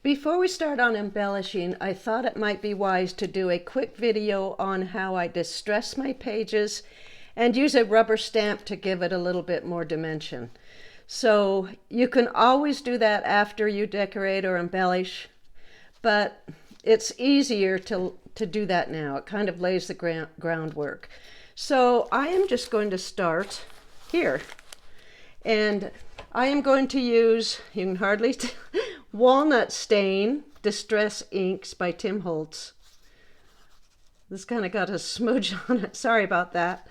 Before we start on embellishing, I thought it might be wise to do a quick video on how I distress my pages and use a rubber stamp to give it a little bit more dimension. So you can always do that after you decorate or embellish, but it's easier to do that now. It kind of lays the groundwork. So I am just going to start here. And I am going to use, you can hardly Walnut Stain Distress Inks by Tim Holtz. This kind of got a smudge on it. Sorry about that.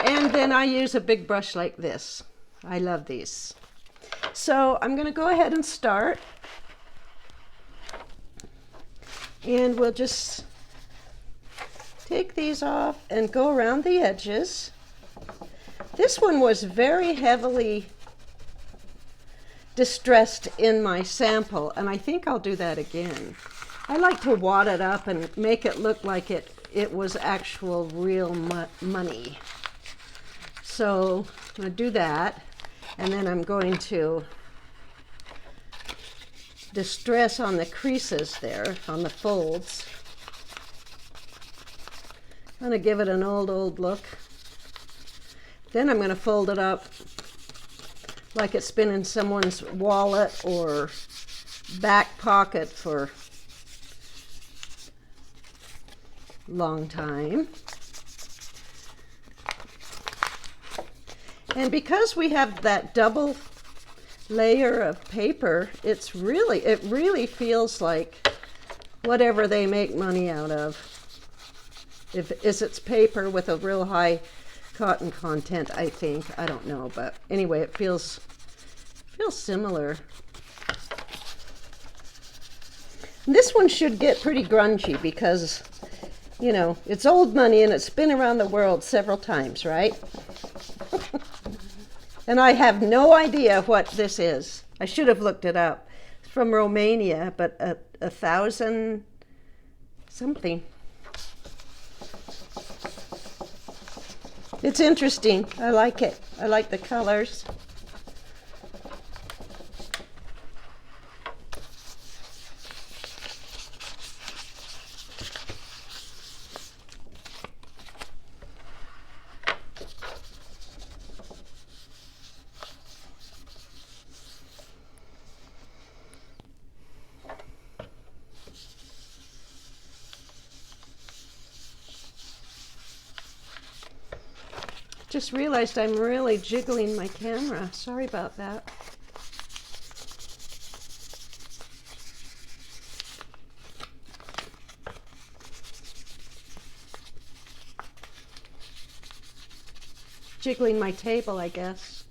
And then I use a big brush like this. I love these. So I'm going to go ahead and start. And we'll just take these off and go around the edges. This one was very heavily distressed in my sample, and I think I'll do that again. I like to wad it up and make it look like it was actual real money. So I'm going to do that, and then I'm going to distress on the creases there, on the folds. I'm going to give it an old look. Then I'm going to fold it up like it's been in someone's wallet or back pocket for a long time. And because we have that double layer of paper, it really feels like whatever they make money out of. If it's paper with a real high cotton content, I think. I don't know, but anyway, it feels similar. This one should get pretty grungy because, you know, it's old money and it's been around the world several times, right? And I have no idea what this is. I should have looked it up. It's from Romania, but 1,000 something. It's interesting. I like it. I like the colors. Just realized I'm really jiggling my camera. Sorry about that. Jiggling my table, I guess.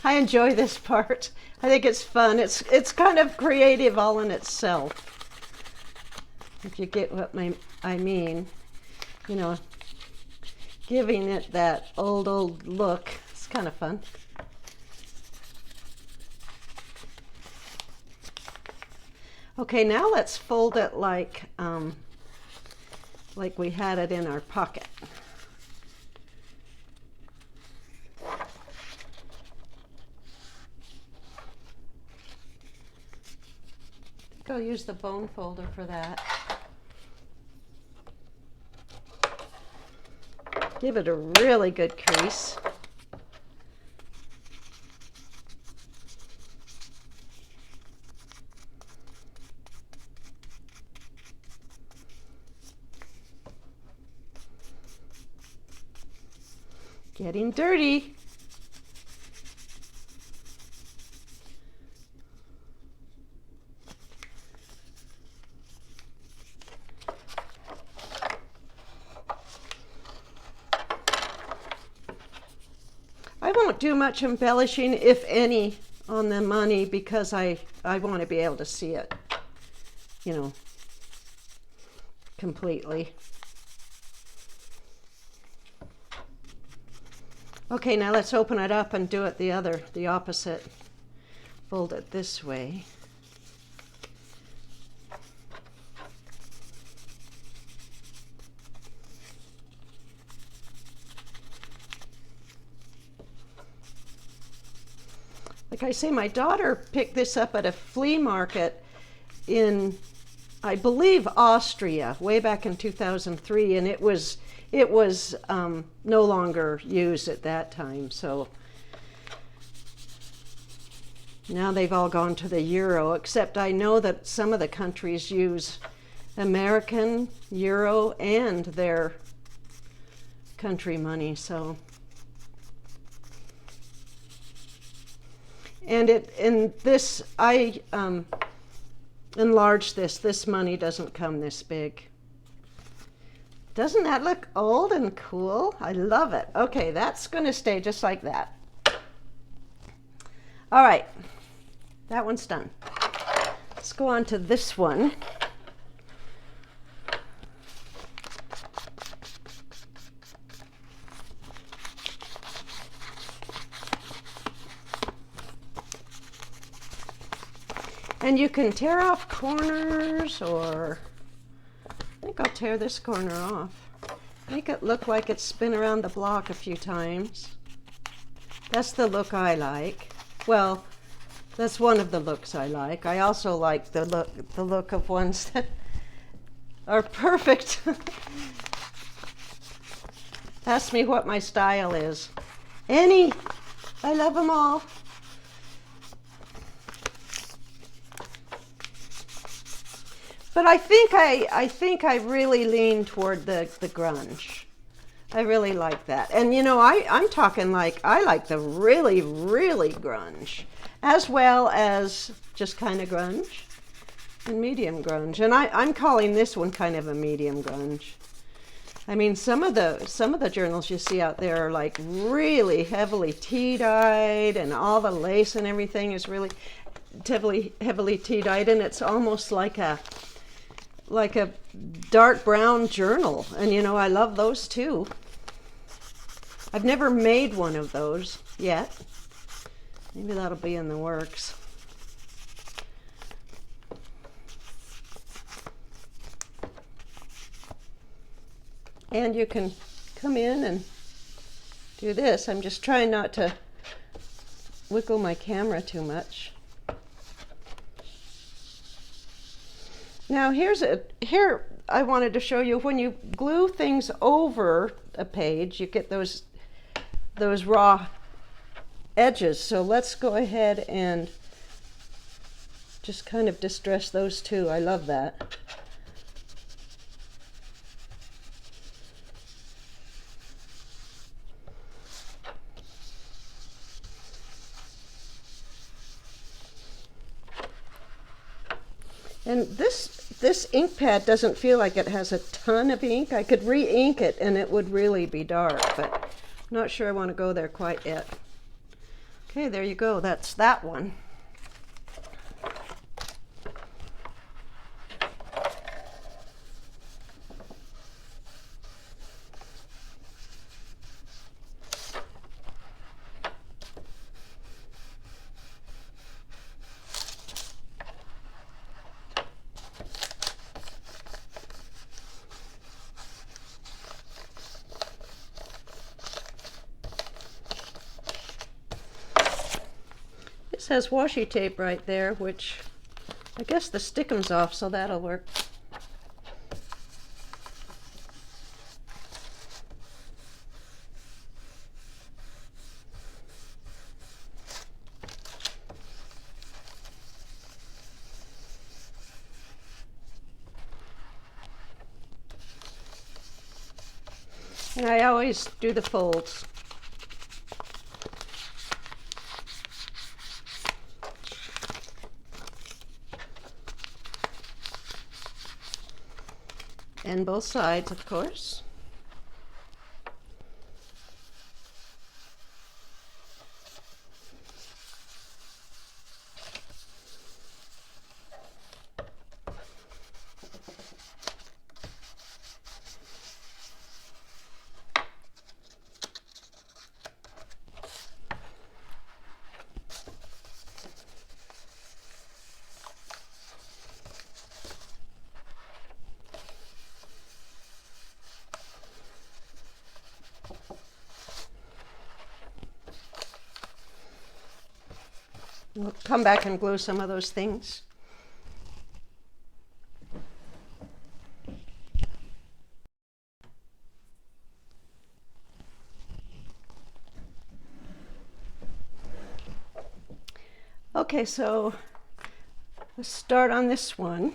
I enjoy this part. I think it's fun. It's kind of creative all in itself. If you get what I mean, you know, giving it that old look. It's kind of fun. Okay, now let's fold it like we had it in our pocket. I'll use the bone folder for that. Give it a really good crease. Getting dirty. I won't do much embellishing, if any, on the money because I want to be able to see it, you know, completely. Okay, now let's open it up and do it the opposite. Fold it this way. like I say, my daughter picked this up at a flea market in, I believe, Austria, way back in 2003, and it was no longer used at that time. So now they've all gone to the euro, except I know that some of the countries use American, euro, and their country money. So, and this, I enlarged this. This money doesn't come this big. Doesn't that look old and cool? I love it. Okay, that's going to stay just like that. All right, that one's done. Let's go on to this one. And you can tear off corners, or I think I'll tear this corner off. Make it look like it's been around the block a few times. That's the look I like. Well, that's one of the looks I like. I also like the look of ones that are perfect. Ask me what my style is. Any. I love them all. But I think I really lean toward the grunge. I really like that. And you know, I'm talking like I like the really, really grunge, as well as just kind of grunge and medium grunge. And I'm calling this one kind of a medium grunge. I mean, some of the journals you see out there are like really heavily tea-dyed, and all the lace and everything is really heavily tea-dyed, and it's almost like a dark brown journal. And you know, I love those too. I've never made one of those yet. Maybe that'll be in the works. And you can come in and do this. I'm just trying not to wiggle my camera too much. Now here I wanted to show you, when you glue things over a page, you get those raw edges. So let's go ahead and just kind of distress those too. I love that. And this ink pad doesn't feel like it has a ton of ink. I could re-ink it and it would really be dark, but I'm not sure I want to go there quite yet. Okay, there you go. That's that one. This has washi tape right there, which I guess the stick'em's off, so that'll work. And I always do the folds. And both sides, of course. We'll come back and glue some of those things. Okay, so let's start on this one.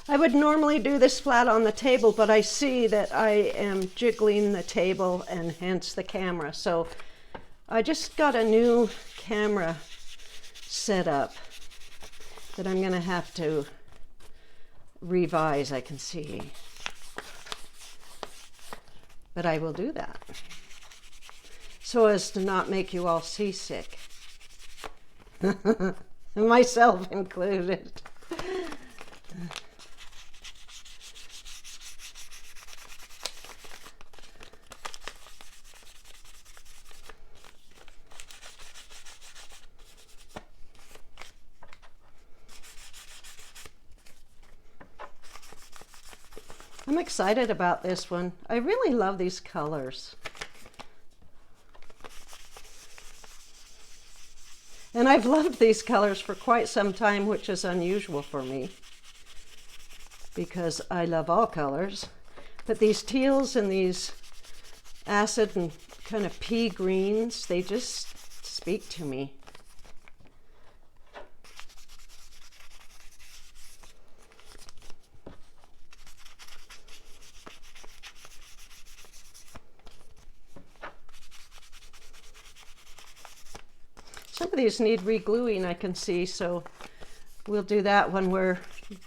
I would normally do this flat on the table, but I see that I am jiggling the table and hence the camera. So I just got a new camera set up that I'm going to have to revise, I can see. But I will do that so as to not make you all seasick, myself included. I'm excited about this one. I really love these colors. And I've loved these colors for quite some time, which is unusual for me because I love all colors. But these teals and these acid and kind of pea greens, they just speak to me. Some of these need re-gluing, I can see, so we'll do that when we're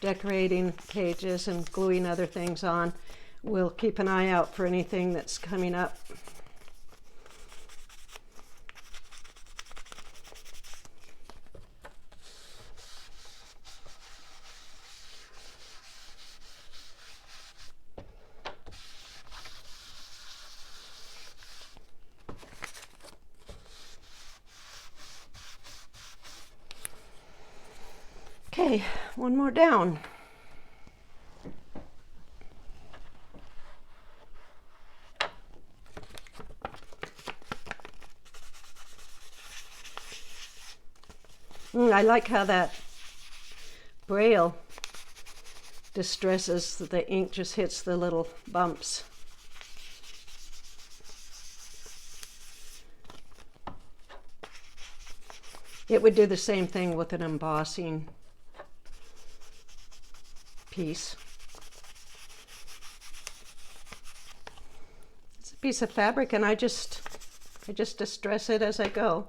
decorating pages and gluing other things on. We'll keep an eye out for anything that's coming up. Okay, one more down. I like how that braille distresses that the ink just hits the little bumps. It would do the same thing with an embossing piece. It's a piece of fabric and I just distress it as I go.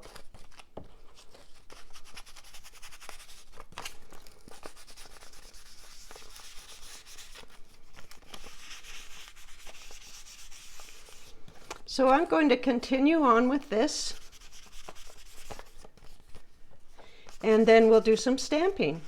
So I'm going to continue on with this and then we'll do some stamping.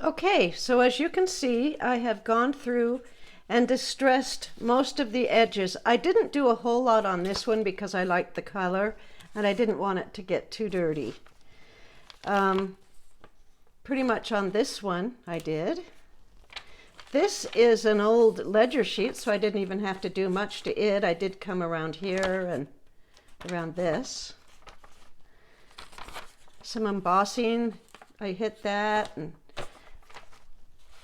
Okay, so as you can see, I have gone through and distressed most of the edges. I didn't do a whole lot on this one because I liked the color and I didn't want it to get too dirty. Pretty much on this one I did. This is an old ledger sheet, so I didn't even have to do much to it. I did come around here and around this. Some embossing, I hit that, and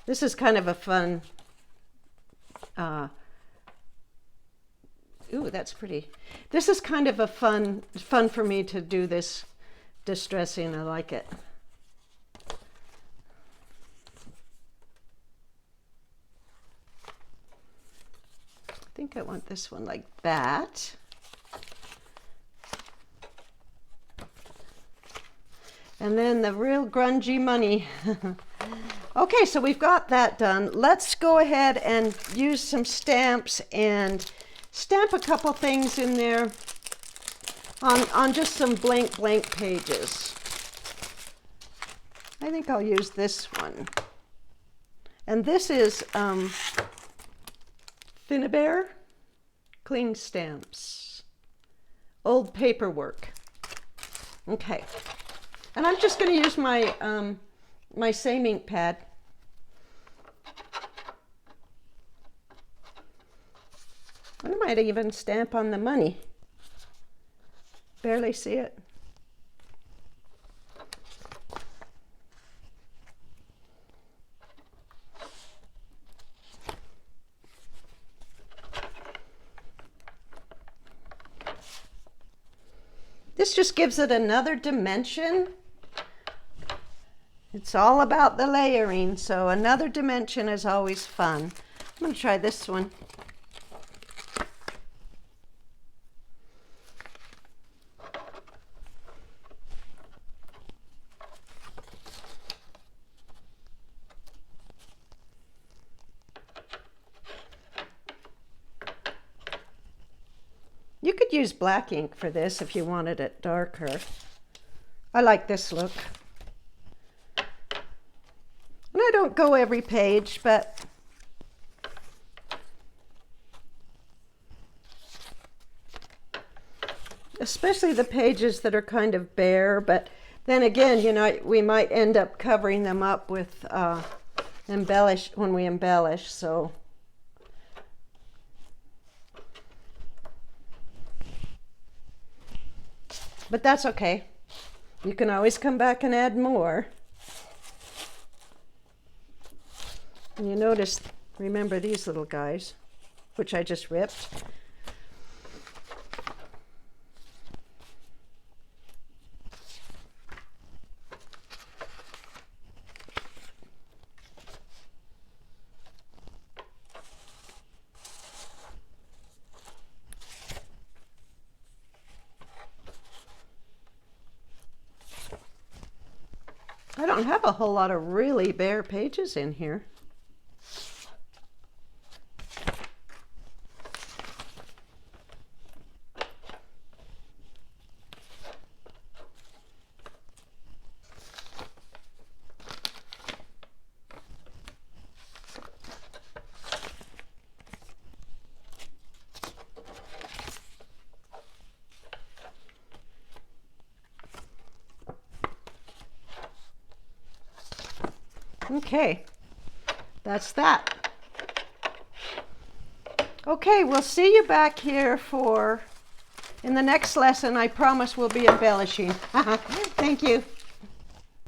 this is kind of a fun, ooh, that's pretty. This is kind of a fun for me to do this distressing. I like it. I think I want this one like that. And then the real grungy money. Okay, so we've got that done. Let's go ahead and use some stamps and stamp a couple things in there on just some blank pages. I think I'll use this one. And this is Finnabair cling stamps, old paperwork. Okay, and I'm just going to use my my same ink pad. I might even stamp on the money. Barely see it. This just gives it another dimension. It's all about the layering, so another dimension is always fun. I'm going to try this one. You could use black ink for this if you wanted it darker. I like this look. And I don't go every page, but especially the pages that are kind of bare, but then again, you know, we might end up covering them up with embellish when we embellish, so. But that's okay. You can always come back and add more. And you notice, remember these little guys, which I just ripped. I don't have a whole lot of really bare pages in here. Okay, that's that. Okay, we'll see you back here in the next lesson. I promise we'll be embellishing. Thank you.